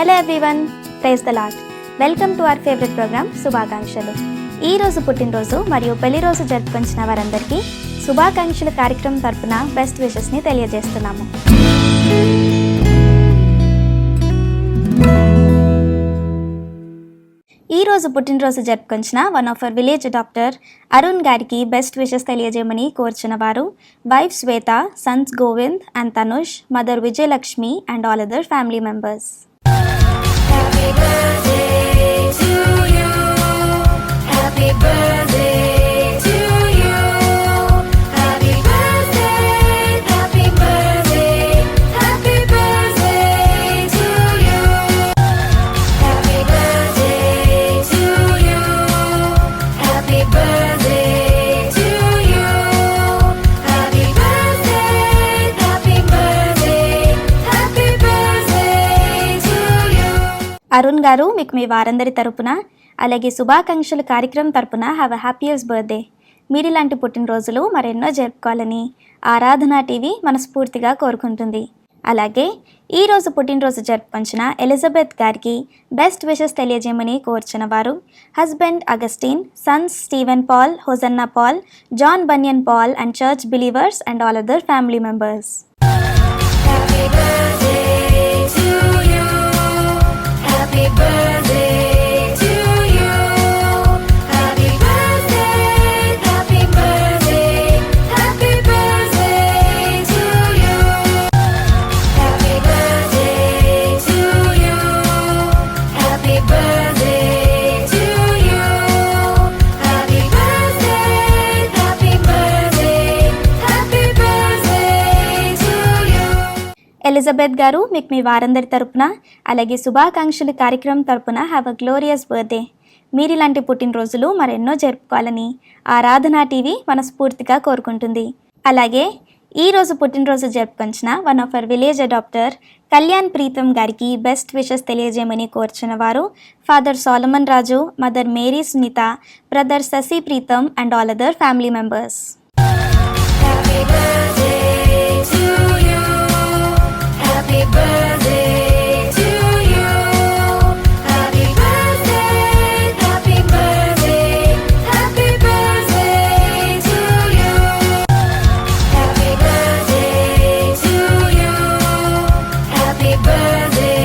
Hello everyone, praise the lord. Welcome to our favourite programme శుభాకాంక్షలు. ఈ రోజు పుట్టినరోజు మరియు పెళ్లి రోజు జరుపుకొంచిన వారందరికీ శుభాకాంక్షల కార్యక్రమం తరపున బెస్ట్ విషెస్ని తెలియజేస్తున్నాము. ఈ రోజు పుట్టినరోజు జరుపుకొంచిన one of our village doctor Arun గారికి బెస్ట్ విషెస్ తెలియజేయమని కోరుచున్న వారు wife Shweta, sons Govind and Tanush, mother Vijayalakshmi and all other family members. Happy birthday to you. Happy birthday to you. Happy birthday, happy birthday, happy birthday to you. Happy birthday to you. Happy birthday to you. Happy birthday, happy birthday, happy birthday to you. Arun గారు, మీకు మీ వారందరి తరపున అలాగే శుభాకాంక్షల కార్యక్రమం తరపున have a happiest birthday. మీరు ఇలాంటి పుట్టినరోజులు మరెన్నో జరుపుకోవాలని ఆరాధన టీవీ మనస్ఫూర్తిగా కోరుకుంటుంది. అలాగే ఈరోజు పుట్టినరోజు జరుపుకొంచిన ఎలిజబెత్ గారికి బెస్ట్ విషెస్ తెలియజేయమని కోరుచున్న వారు husband Augustine, sons Steven Paul, Hosanna Paul, John Bunyan Paul and church believers and all other family members. Happy birthday to you. Happy birthday to you. Happy birthday, happy birthday, happy birthday to you. Happy birthday to you. Happy birthday to you. Happy birthday, happy birthday, happy birthday to you. Elizabeth గారు, మీకు మీ వారందరి తరపున అలాగే శుభాకాంక్షల కార్యక్రమం తరపున have a glorious birthday. మీరు ఇలాంటి పుట్టినరోజులు మరెన్నో జరుపుకోవాలని ఆరాధన టీవీ మనస్ఫూర్తిగా కోరుకుంటుంది. అలాగే ఈరోజు పుట్టినరోజు జరుపుకొంచిన one of our village doctor Kalyan Preetham గారికి బెస్ట్ విషెస్ తెలియజేయమని కోరుచున్న వారు father Solomon Raju, mother Mary Sunitha, brother Sasi Preetham and all other family members. Happy birthday to you. Happy birthday to you. Happy birthday, happy birthday, happy birthday to you. Happy birthday to you. Happy birthday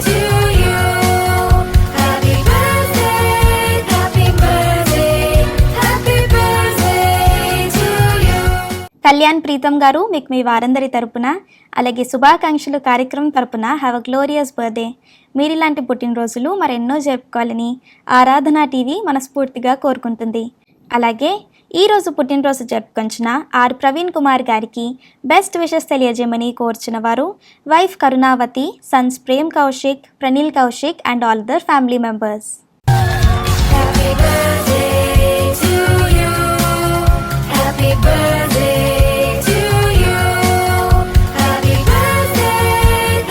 to you. Happy birthday, happy birthday, happy birthday to you. Kalyan Pritam garu, మీకు మీ వారందరి తరపున అలాగే శుభాకాంక్షల కార్యక్రమం తరపున have a glorious birthday. మీరు ఇలాంటి పుట్టినరోజులు మరెన్నో జరుపుకోవాలని ఆరాధన టీవీ మనస్ఫూర్తిగా కోరుకుంటుంది. అలాగే ఈరోజు పుట్టినరోజు జరుపుకొంచిన ఆర్ ప్రవీణ్ కుమార్ గారికి బెస్ట్ విషెస్ తెలియజేయమని కోరుచున్న వారు wife Karunavathi, sons Prem Kaushik, Praneel Kaushik and all other family members. Happy birthday to you. Happy birthday to you. Happy birthday,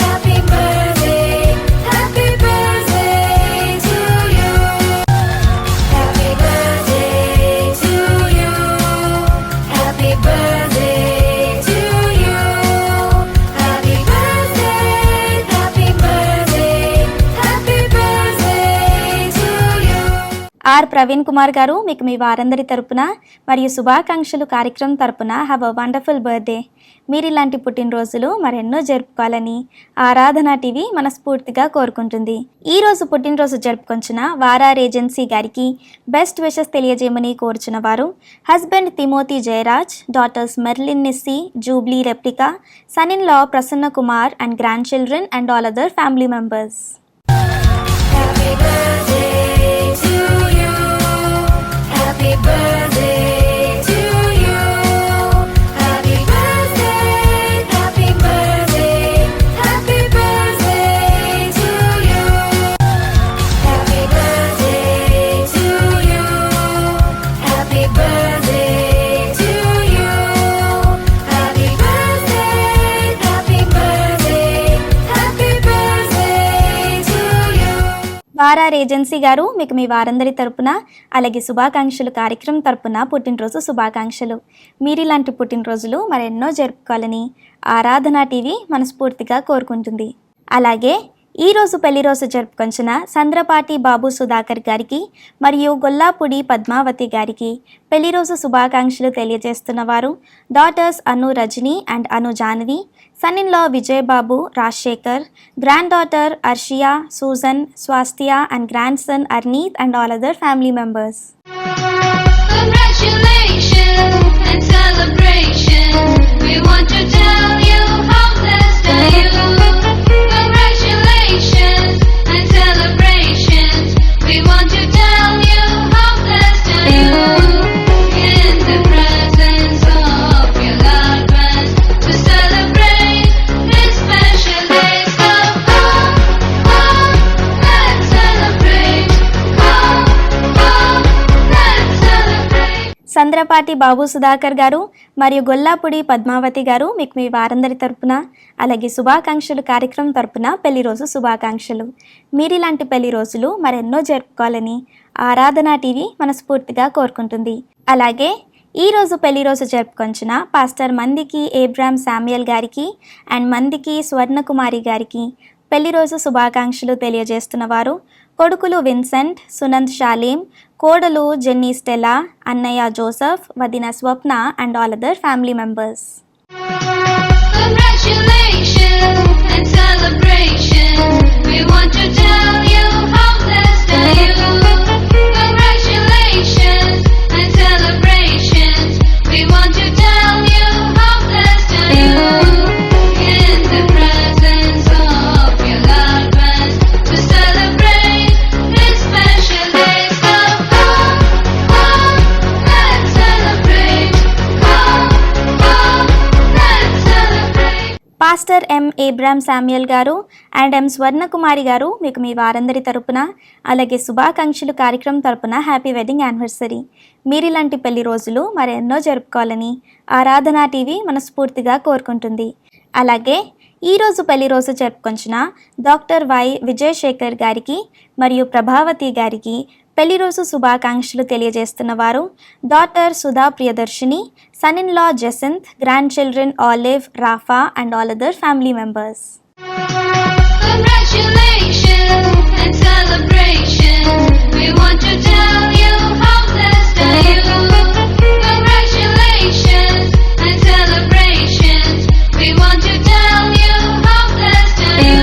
happy birthday, happy birthday to you. Happy birthday to you. Happy birthday to you. Happy birthday, happy birthday, happy birthday to you. R Praveen Kumar garu, మీకు మీ వారందరి తరపున మరియు శుభాకాంక్షలు కార్యక్రమం తరపున have a wonderful birthday. మీరు ఇలాంటి పుట్టినరోజులు మరెన్నో జరుపుకోవాలని ఆరాధన టీవీ మనస్ఫూర్తిగా కోరుకుంటుంది. ఈరోజు పుట్టినరోజు జరుపుకొంచిన వారార్ ఏజెన్సీ గారికి బెస్ట్ విషెస్ తెలియజేయమని కోరుచున్న వారు husband Timothy Jayaraj, daughters Merlin Nissi, Jubilee Replica, son in law Prasanna Kumar and grand children and all other family members. Happy birthday to you. Happy birthday to you. Happy birthday, happy birthday, happy birthday to you. Happy birthday to you. Happy birthday to you. Happy birthday, happy birthday, happy birthday to you. వారార్ agency గారు, మీకు మీ వారందరి తరపున అలాగే శుభాకాంక్షలు కార్యక్రమం తరపున పుట్టినరోజు శుభాకాంక్షలు. మీరు ఇలాంటి పుట్టినరోజులు మరెన్నో జరుపుకోవాలని ఆరాధన టీవీ మనస్ఫూర్తిగా కోరుకుంటుంది. అలాగే ఈరోజు పెళ్లి రోజు జరుపుకొంచిన సంద్రపాటి బాబు సుధాకర్ గారికి మరియు గొల్లాపుడి పద్మావతి గారికి పెళ్లి రోజు శుభాకాంక్షలు తెలియజేస్తున్న వారు daughters Anu Rajani and Anu Janvi, son in law Vijay Babu, Rajasekhar, granddaughter Arshiya, Susan, Swasthya and grandson Arneeth and all other family members. Congratulations and celebration. We want to tell you how blessed are you. Congratulations and celebrations. We want to tell you how blessed are you. In the presence of your loved ones to celebrate this special day. So let's celebrate. Let's celebrate. సంద్రపాటి బాబు సుధాకర్ గారు మరియు గొల్లాపుడి పద్మావతి గారు మీకు మీ వారందరి తరపున అలాగే శుభాకాంక్షలు కార్యక్రమం తరపున పెళ్లి రోజు శుభాకాంక్షలు. మీరిలాంటి పెళ్లి రోజులు మరెన్నో జరుపుకోవాలని ఆరాధన టీవీ మనస్ఫూర్తిగా కోరుకుంటుంది. అలాగే ఈరోజు పెళ్లి రోజు జరుపుకొంచిన పాస్టర్ మందికి ఏబ్రామ్ శామ్యుయల్ గారికి అండ్ మందికి స్వర్ణకుమారి గారికి పెళ్లి రోజు శుభాకాంక్షలు తెలియజేస్తున్న వారు కొడుకులు విన్సెంట్, సునంద్ షాలీం, కోడలు జెన్నీ స్టెలా, అన్నయ్య జోసఫ్, వదిన Swapna and all other family members. Congratulations and celebration. We want to tell you how blessed are you. Congratulations and celebrations. We want to tell you how blessed are you. In the presence of your loved ones to celebrate this special day. So let's celebrate. Let's celebrate. Pastor M Abram Samuel గారు and M Swarnakumari గారు మీకు మీ వారందరి తరపున అలాగే శుభాకాంక్షలు కార్యక్రమం తరపున happy wedding anniversary. మీరిలాంటి పెళ్లి రోజులు మరెన్నో జరుపుకోవాలని ఆరాధన టీవీ మనస్ఫూర్తిగా కోరుకుంటుంది. అలాగే ఈరోజు పెళ్లి రోజు జరుపుకొంచిన డాక్టర్ వై విజయశేఖర్ గారికి మరియు ప్రభావతి గారికి పెళ్లి రోజు శుభాకాంక్షలు తెలియజేస్తున్న వారు daughter Sudha Priyadarshini, son in law Jasanth, grandchildren Olive, Rafa and all other family members. Congratulations and celebration. We want to tell you how blessed are you. Congratulations and celebrations. We want to tell you how blessed are you.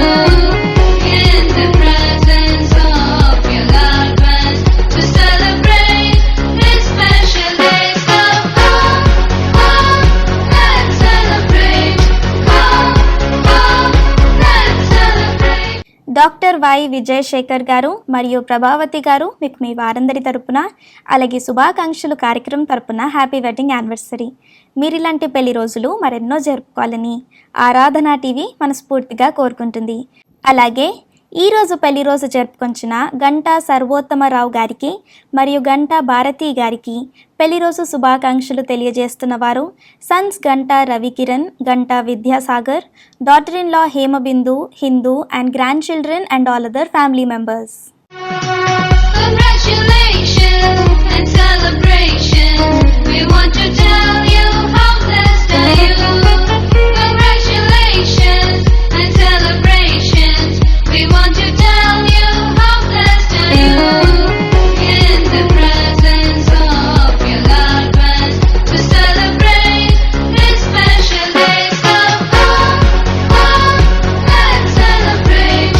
In the presence of your loved ones to celebrate this special day. So let's celebrate. Let's celebrate. Doctor why Vijayasekhar గారు మరియు ప్రభావతి గారు మీకు మీ వారందరి తరపున అలాగే శుభాకాంక్షలు కార్యక్రమం తరపున హ్యాపీ వెడ్డింగ్ యానివర్సరీ. మీరిలాంటి పెళ్లి రోజులు మరెన్నో జరుపుకోవాలని ఆరాధన టీవీ మనస్ఫూర్తిగా కోరుకుంటుంది. అలాగే ఈరోజు పెళ్లి రోజు జరుపుకొంచిన గంటా సర్వోత్తమరావు గారికి మరియు గంటా భారతి గారికి పెళ్లి రోజు శుభాకాంక్షలు తెలియజేస్తున్న వారు Sons Ganta Ravikiran, Ganta Vidyasagar, daughter in law Hemabindu, Hindu and grand children and all other family members. Congratulations and celebration. We want to tell you how blessed are you. Congratulations and celebrations. We want to tell you how blessed are you. In the presence of your loved ones to celebrate this special day. So let's celebrate.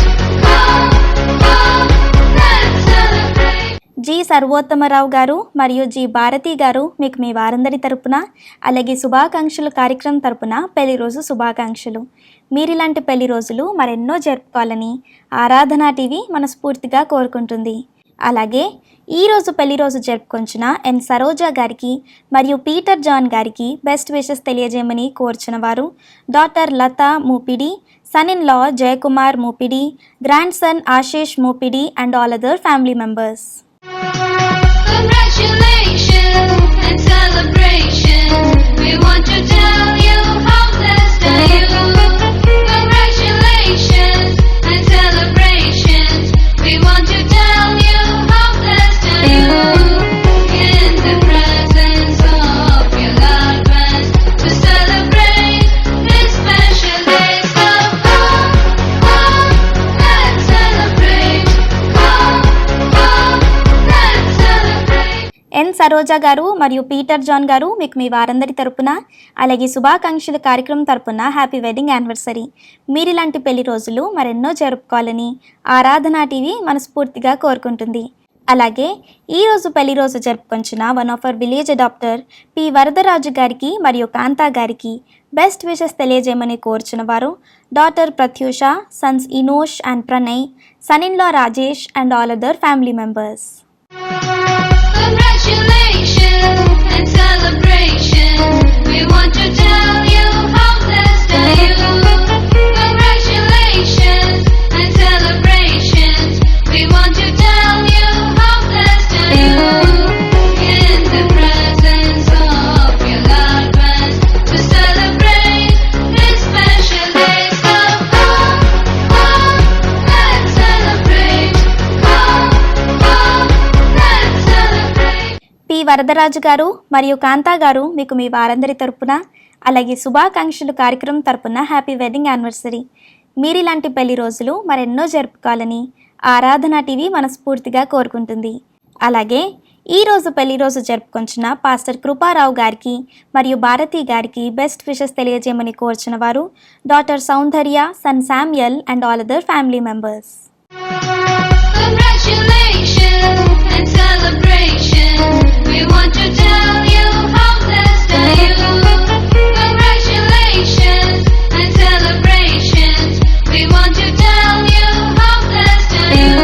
Let's celebrate. G Sarvottama Rao గారు మరియు G Bharati గారు మీకు మీ వారందరి తరపున అలాగే శుభాకాంక్షలు కార్యక్రమం తరపున పెళ్లి రోజు శుభాకాంక్షలు. మీరిలాంటి పెళ్లి రోజులు మరెన్నో జరుపుకోవాలని ఆరాధన టీవీ మనస్ఫూర్తిగా కోరుకుంటుంది. అలాగే ఈరోజు పెళ్లి రోజు జరుపుకొంచిన ఎన్ సరోజా గారికి మరియు పీటర్ జాన్ గారికి బెస్ట్ విషెస్ తెలియజేయమని కోర్చిన వారు daughter Latha Moopidi, son in law Jayakumar Moopidi, grandson Ashish Moopidi and all other family members. Congratulations and celebration. We want to tell you how blessed are you. Congratulations and celebrations. We want to tell you how blessed are you. In the presence of your loved ones to celebrate this special day. So let's Saroja గారు మరియు Peter John గారు మీకు మీ వారందరి తరపున అలాగే శుభాకాంక్షలు కార్యక్రమం తరపున హ్యాపీ వెడ్డింగ్ యానివర్సరీ. మీరు ఇలాంటి పెళ్లి రోజులు మరెన్నో జరుపుకోవాలని ఆరాధన టీవీ మనస్ఫూర్తిగా కోరుకుంటుంది. అలాగే ఈరోజు పెళ్లి రోజు జరుపుకొంచిన one of our village doctor P Varadaraju గారికి మరియు కాంతా గారికి బెస్ట్ విషెస్ తెలియజేయమని కోరుచున్న వారు daughter Pratyusha, sons Enosh and Pranay, son in law Rajesh and all other family members. Congratulations and celebration. We want to tell you how blessed are you. Congratulations and celebrations. We want to tell you how blessed are you. In the presence of your loved ones to celebrate this special day. So come, let's celebrate. Come, let's celebrate. P Varadaraju గారు మరియు కాంతా గారు మీకు మీ వారందరి తరపున అలాగే శుభాకాంక్షలు కార్యక్రమం తరపున హ్యాపీ వెడ్డింగ్ యానివర్సరీ. మీరు ఇలాంటి పెళ్లి రోజులు మరెన్నో జరుపుకోవాలని ఆరాధన టీవీ మనస్ఫూర్తిగా కోరుకుంటుంది. అలాగే ఈరోజు పెళ్లి రోజు జరుపుకొంచిన పాస్టర్ కృపారావు గారికి మరియు భారతి గారికి బెస్ట్ విషెస్ తెలియజేయమని కోరుచున్న వారు daughter Soundarya, son Samuel and all other family members. Congratulations and celebration. We want to tell you how blessed are you. Congratulations and celebrations. We want to tell you how blessed are you.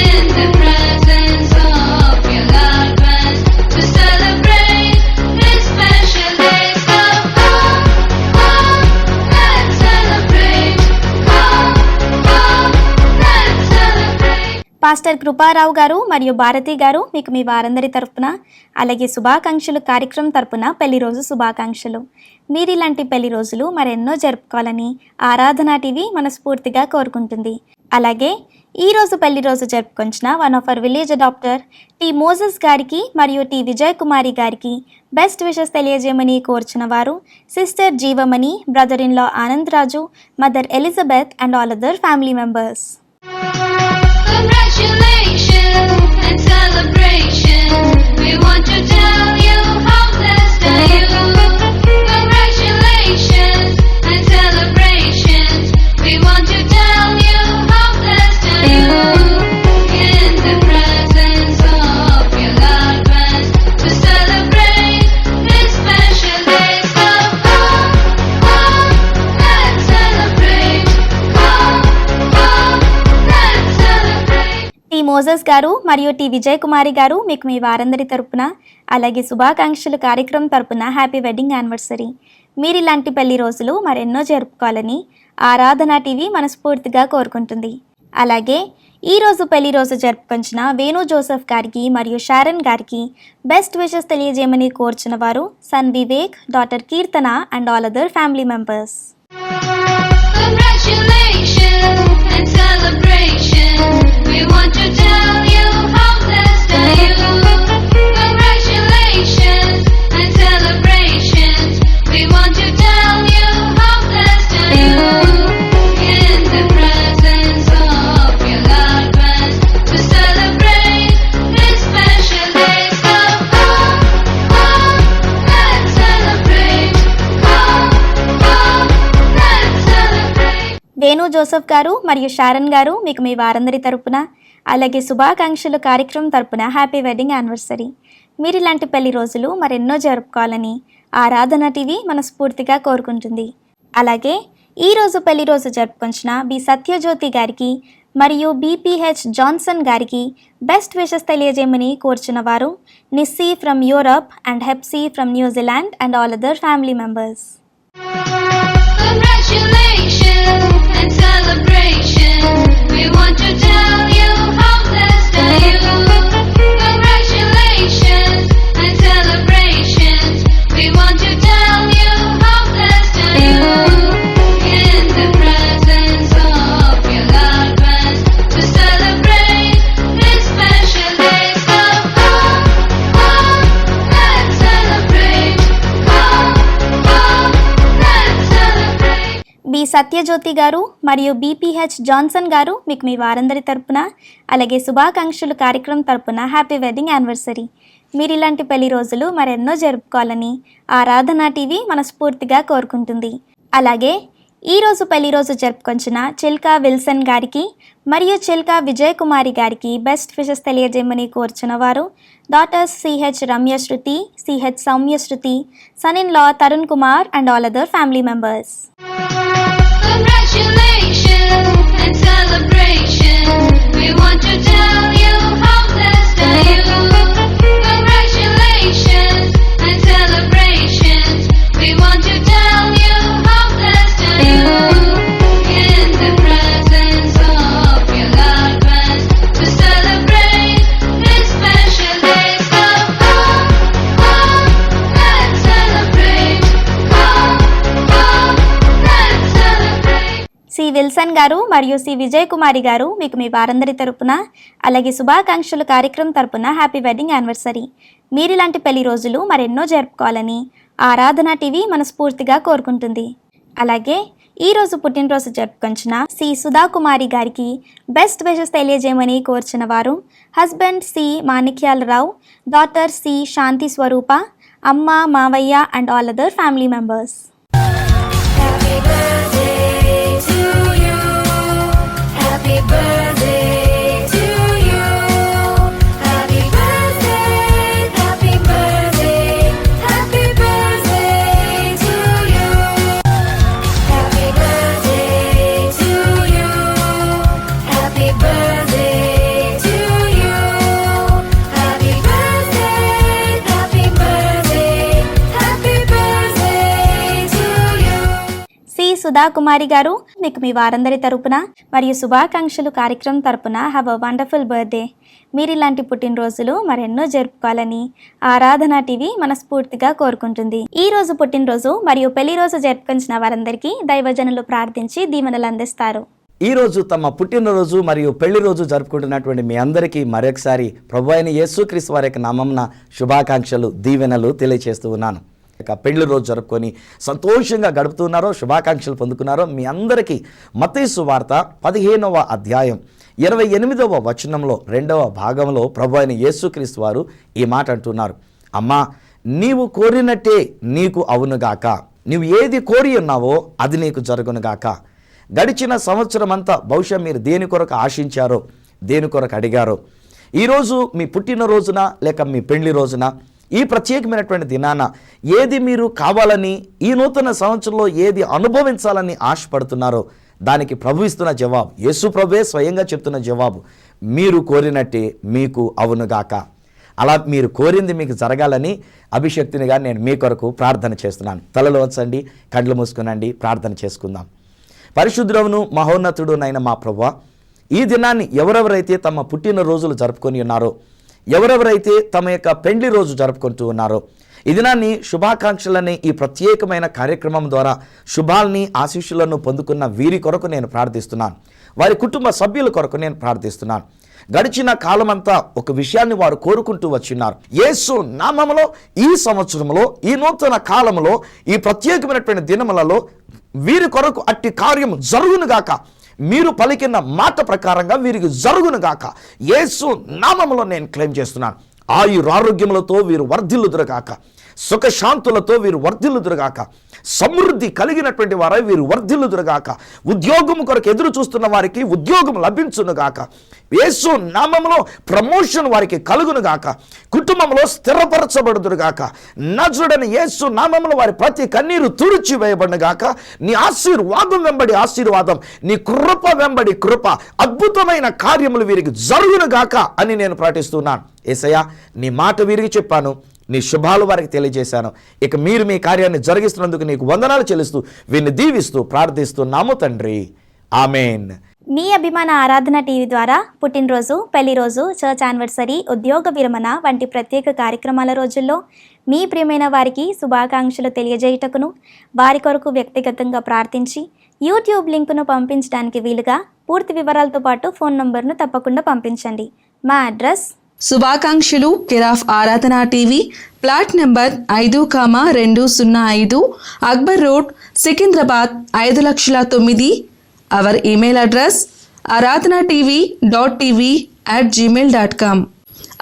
In the presence of your loved ones to celebrate this special day. So come, let's celebrate. Come, let's celebrate. Pastor Krupa Rao గారు మరియు భారతి గారు మీకు మీ వారందరి తరపున అలాగే శుభాకాంక్షలు కార్యక్రమం తరపున పెళ్లి రోజు శుభాకాంక్షలు. మీరు ఇలాంటి పెళ్లి రోజులు మరెన్నో జరుపుకోవాలని ఆరాధన టీవీ మనస్ఫూర్తిగా కోరుకుంటుంది. అలాగే ఈరోజు పెళ్లి రోజు జరుపుకొంచిన one of our village doctor T Moses గారికి మరియు టి విజయ్ కుమారి గారికి బెస్ట్ విషెస్ తెలియజేయమని కోరుచున్న వారు sister Jeevamani, brother in law Anand Raju, mother Elizabeth and all other family members. Congratulations and celebration. We want to tell you how blessed are you. Congratulations and celebrations. We want to tell you how blessed are you. In the presence of your loved ones to celebrate this special day. So come, let's celebrate. Come, let's celebrate. T Moses గారు మరియు T Vijay కుమారి గారు మీకు మీ వారందరి తరపున అలాగే శుభాకాంక్షలు కార్యక్రమం తరపున హ్యాపీ వెడ్డింగ్ యానివర్సరీ. మీరు ఇలాంటి పెళ్లి రోజులు మరెన్నో జరుపుకోవాలని ఆరాధన టీవీ మనస్ఫూర్తిగా కోరుకుంటుంది. అలాగే ఈరోజు పెళ్లి రోజు జరుపుకొంచిన వేణు జోసెఫ్ గారికి మరియు షారన్ గారికి బెస్ట్ విషెస్ తెలియజేయమని కోరుచున్న వారు son Vivek, daughter Keerthana and all other family members. Congratulations and celebration. We want to tell you how blessed are you. Congratulations and celebrations. We want to tell you how blessed are you. In the presence of your loved ones to celebrate this special day. So come, let's celebrate. Come, let's celebrate. Venu Joseph గారు మరియు Sharon గారు మీకు మీ వారందరి తరపున అలాగే శుభాకాంక్షలు కార్యక్రమం తరపున హ్యాపీ వెడ్డింగ్ యానివర్సరీ. మీరు ఇలాంటి పెళ్లి రోజులు మరెన్నో జరుపుకోవాలని ఆరాధన టీవీ మనస్ఫూర్తిగా కోరుకుంటుంది. అలాగే ఈరోజు పెళ్లి రోజు జరుపుకొంచిన బి సత్యజ్యోతి గారికి మరియు బీపీహెచ్ జాన్సన్ గారికి బెస్ట్ విషెస్ తెలియజేయమని కోరుచున్న వారు Nissy from Europe and Hepsi from New Zealand and all other family members. Congratulations and celebration. We want to tell you how blessed are you. Congratulations and celebrations. We want to tell you how blessed are you. In the presence of your loved ones to celebrate this special day. So come, let's celebrate. Come, let's celebrate. B Satyajyothi గారు మరియు BPH Johnson గారు మీకు మీ వారందరి తరపున అలాగే శుభాకాంక్షలు కార్యక్రమం తరపున హ్యాపీ వెడ్డింగ్ యానివర్సరీ. మీరు ఇలాంటి పెళ్లి రోజులు మరెన్నో జరుపుకోవాలని ఆరాధన టీవీ మనస్ఫూర్తిగా కోరుకుంటుంది. అలాగే ఈరోజు పెళ్లి రోజు జరుపుకొంచిన చిల్కా విల్సన్ గారికి మరియు చిల్కా విజయ్ కుమారి గారికి బెస్ట్ విషెస్ తెలియజేయమని కోరుచున్న వారు daughters CH Ramyasruthi, CH Soumyasruthi, son in law Tarun Kumar and all other family members. Congratulations and celebration. We want to tell you how blessed are you. Congratulations and celebrations. We want to tell you how blessed are you. In the presence of your loved ones to celebrate this special day. So let's celebrate. Let's celebrate. C Wilson garu మరియు C Vijay కుమారి గారు మీకు మీ వారందరి తరపున అలాగే శుభాకాంక్షలు కార్యక్రమం తరపున happy wedding anniversary. మీరు ఇలాంటి పెళ్లి రోజులు మరెన్నో జరుపుకోవాలని ఆరాధన టీవీ మనస్ఫూర్తిగా కోరుకుంటుంది. అలాగే ఈరోజు పుట్టినరోజు జరుపుకొంచిన సి సుధా కుమారి గారికి బెస్ట్ విషెస్ తెలియజేయమని కోరుచున్న వారు husband C Manikyalarao, daughter C Shanthi Swarupa, అమ్మ, మావయ్య and all other family members. Happy birthday to you. Happy birthday to you. Happy birthday, happy birthday, happy birthday to you. Happy birthday to you. Happy birthday to you. Happy birthday, happy birthday, happy birthday to you. C Sudha Kumari గారు మీకు మీ వారందరి తరపున మరియు శుభాకాంక్షలు కార్యక్రమం తరపున have a wonderful birthday. మీరు ఇలాంటి పుట్టినరోజులు మరెన్నో జరుపుకోవాలని ఆరాధన టీవీ మనస్ఫూర్తిగా కోరుకుంటుంది. ఈ రోజు పుట్టినరోజు మరియు పెళ్లి రోజు జరుపుకొంచిన వారందరికీ దైవజనులు ప్రార్థించి దీవెనలు అందిస్తారు. ఈ రోజు తమ పుట్టినరోజు మరియు పెళ్లి రోజు జరుపుకుంటున్నటువంటి మీ అందరికీ మరొకసారి ప్రభు అయిన యేసుక్రీస్తు వారి యొక్క నామమున శుభాకాంక్షలు, దీవెనలు తెలియజేస్తూ ఉన్నాను. ఇక పెళ్లి రోజు జరుపుకొని సంతోషంగా గడుపుతున్నారో, శుభాకాంక్షలు పొందుకున్నారో మీ అందరికీ మత్తయి సువార్త 15వ అధ్యాయం 28వ వచనంలో 2వ భాగంలో ప్రభు అయిన యేసుక్రీస్తు వారు ఈ మాట అంటున్నారు. అమ్మా, నీవు కోరినట్టే నీకు అవునుగాక, నీవు ఏది కోరి ఉన్నావో అది నీకు జరుగునుగాక. గడిచిన సంవత్సరం అంతా బహుశా మీరు దేని కొరకు ఆశించారో, దేని కొరకు అడిగారో, ఈరోజు మీ పుట్టినరోజున లేక మీ పెళ్లి రోజున ఈ ప్రత్యేకమైనటువంటి దినాన ఏది మీరు కావాలని, ఈ నూతన సంవత్సరంలో ఏది అనుభవించాలని ఆశపడుతున్నారో దానికి ప్రభు ఇస్తున్న జవాబు, యేసు ప్రభువే స్వయంగా చెప్తున్న జవాబు, మీరు కోరినట్టే మీకు అవునుగాక. అలా మీరు కోరింది మీకు జరగాలని అభిషక్తినిగా నేను మీ కొరకు ప్రార్థన చేస్తున్నాను. తలలో వచ్చండి, కళ్ళు మూసుకునండి, ప్రార్థన చేసుకుందాం. పరిశుద్ధుడవును మహోన్నతుడునైన మా ప్రభువా, ఈ దినాన్ని ఎవరెవరైతే తమ పుట్టినరోజులు జరుపుకొని ఉన్నారో, ఎవరెవరైతే తమ యొక్క పెండ్లి రోజు జరుపుకుంటూ ఉన్నారో, ఈ దినాన్ని శుభాకాంక్షలని ఈ ప్రత్యేకమైన కార్యక్రమం ద్వారా శుభాల్ని, ఆశీస్సులను పొందుకున్న వీరి కొరకు నేను ప్రార్థిస్తున్నాను. వారి కుటుంబ సభ్యుల కొరకు నేను ప్రార్థిస్తున్నాను. గడిచిన కాలమంతా ఒక విషయాన్ని వారు కోరుకుంటూ వచ్చిన్నారు. యేసు నామములో ఈ సంవత్సరంలో, ఈ నూతన కాలంలో, ఈ ప్రత్యేకమైనటువంటి దినములలో వీరి కొరకు అట్టి కార్యం జరుగునుగాక. మీరు పలికిన మాట ప్రకారంగా వీరికి జరుగునుగాక. యేసు నామములో నేను క్లెయిమ్ చేస్తున్నాను. ఆయురారోగ్యములతో వీరు వర్ధిల్లుదురుగాక, సుఖశాంతులతో వీరు వర్ధిల్లుదురుగాక, సమృద్ధి కలిగినటువంటి వారై వీరు వర్ధిల్లుదురుగాక, ఉద్యోగం కొరకు ఎదురు చూస్తున్న వారికి ఉద్యోగం లభించునుగాక, యేసు నామములో ప్రమోషన్ వారికి కలుగునుగాక, కుటుంబంలో స్థిరపరచబడుదురుగాక, నజరుడైన యేసు నామములో వారి ప్రతి కన్నీరు తుడిచి వేయబడునుగాక. నీ ఆశీర్వాదం వెంబడి ఆశీర్వాదం, నీ కృప వెంబడి కృప, అద్భుతమైన కార్యములు వీరికి జరుగునుగాక అని నేను ప్రకటిస్తున్నాను. యేసయ్యా, నీ మాట వీరికి చెప్పాను, నీ శుభాలు వారికి తెలియజేశాను. ఇక మీరు మీ కార్యాన్ని జరిగిస్తున్నందుకు నీకు వందనాలు చెల్లిస్తూ వీరిని దీవిస్తూ ప్రార్థిస్తున్నాము తండ్రి, ఆమేన్. మీ అభిమాన ఆరాధన టీవీ ద్వారా పుట్టినరోజు, పెళ్లి రోజు, చర్చ్ యానివర్సరీ, ఉద్యోగ విరమణ వంటి ప్రత్యేక కార్యక్రమాల రోజుల్లో మీ ప్రియమైన వారికి శుభాకాంక్షలు తెలియజేయుటకును, వారి కొరకు వ్యక్తిగతంగా ప్రార్థించి యూట్యూబ్ లింకును పంపించడానికి వీలుగా పూర్తి వివరాలతో పాటు ఫోన్ నంబర్ను తప్పకుండా పంపించండి. మా అడ్రస్ శుభాకాంక్షలు కెరాఫ్ ఆరాధన TV, plot number 5,205, Akbar road, Secunderabad 5,09,000. Hour email address aradhanatv.tv@gmail.com.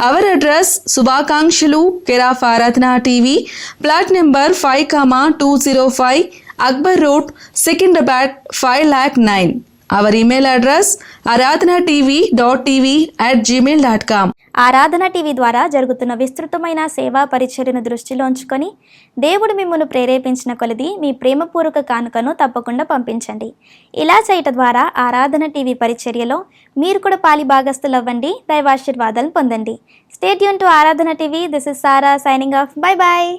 Our address శుభాకాంక్షలు కేర్ ఆఫ్ ఆరాధన TV, plot number 5,205 Akbar road, Secunderabad 5,09,000. Our email address aradhanatv.tv@gmail.com. ఆరాధన టీవీ ద్వారా జరుగుతున్న విస్తృతమైన సేవా పరిచర్యను దృష్టిలో ఉంచుకొని దేవుడు మిమ్మల్ని ప్రేరేపించిన కొలది మీ ప్రేమపూర్వక కానుకను తప్పకుండా పంపించండి. ఇలా చేయటం ద్వారా ఆరాధన టీవీ పరిచర్యలో మీరు కూడా పాలిభాగస్తులు అవ్వండి, దైవాశీర్వాదాలను పొందండి. Stay tune to Aradhana TV. This is Sara signing off. Bye bye.